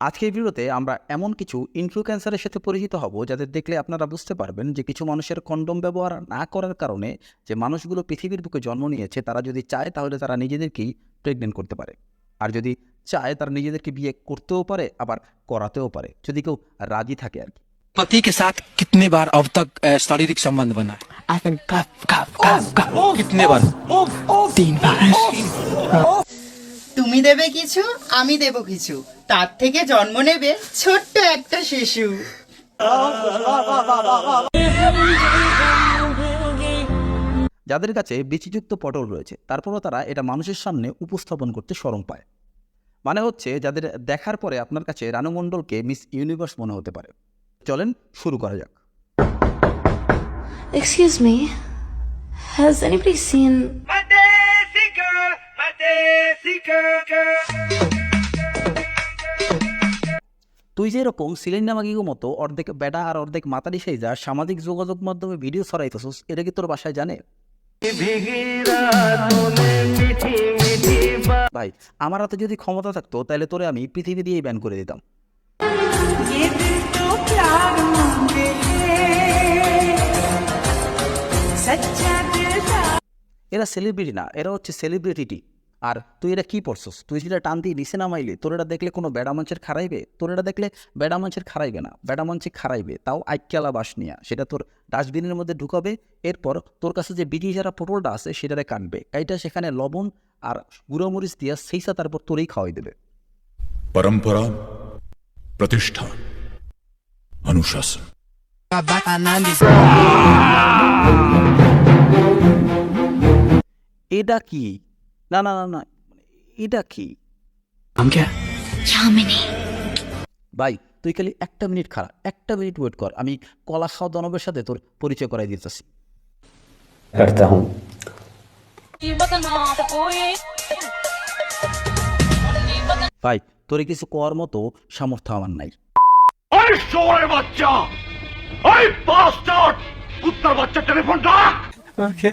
আজকের ভিডিওতে আমরা এমন কিছু ইনফ্লুয়েন্সারের সাথে পরিচিত হব যাদের দেখলে আপনারা বুঝতে পারবেন যে কিছু মানুষের কন্ডোম ব্যবহার না করার কারণে যে মানুষগুলো পৃথিবীর বুকে জন্ম নিয়েছে তারা যদি চায় তাহলে তারা নিজেদেরকেই প্রেগনেন্ট করতে পারে, আর যদি চায় তারা নিজেদেরকে বিয়ে করতেও পারে আবার করাতেও পারে যদি কেউ রাজি থাকে আর কি। पति के साथ कितने बार अब तक शारीरिक संबंध बना है? I think cup. कितने बार? 3 बार. তুমি দেবে কিছু, আমি দেব কিছু, তার থেকে জন্ম নেবে ছোট্ট একটা শিশু। যাদের কাছে বিচিযুক্ত পটল রয়েছে তারপরও তারা এটা মানুষের সামনে উপস্থাপন করতে শরম পায়। মানে হচ্ছে যাদের দেখার পরে আপনার কাছে রানু মণ্ডলকে মিস ইউনিভার্স মনে হতে পারে। চলেন শুরু করা যাক। Excuse me, has anybody seen... তুই যে এরকম সিলিন্ডার মাগিগো মতো অর্ধেক বেটা আর অর্ধেক মাতারি সাইজা সামাজিক যোগাযোগ মাধ্যমে ভিডিও ছড়াইতেছস, এটা কি তোর বাসায় জানে? ভাই আমার হাতে যদি ক্ষমতা থাকতো তাহলে তোরে আমি পৃথিবী দিয়েই ব্যান করে দিতাম। এরা সেলিব্রিটি না, এরা হচ্ছে সেলিব্রিটি। আর তুই এটা কি পড়ছস? তুই যেটা টান দিয়ে নিচে নামাইলি, তোর এটা দেখলে কোনো বেড়া মানুষের খারাইবে? তোর এটা দেখলে বেড়া মানুষের খারাইবে না, বেড়া মানুষের খারাইবে, তাও আইক্যালা বাস নিয়া সেটা তোর ডাস্টবিনের মধ্যে ঢুকাবে। এরপর তোর কাছে যে বিটি যারা পটলটা আছে সেটারে কাটবে, এইটা সেখানে লবণ আর গুঁড়োমরিচ দিয়া সেইসা তারপর তোরেই খাওয়াই দেবে। परंपरा, प्रतिष्ठा, अनुशासन। এটা কি? না না না না, এটা কি हम क्या? ভাই? তুই খালি একটা মিনিট খাড়া, একটা মিনিট ওয়েট কর, আমি কলা খাওয়া দানবের সাথে তোর পরিচয় করাই দিতেছি। करता हूँ। ভাই তোর কিছু করার মতো সামর্থ্য আমার নাই। Okay.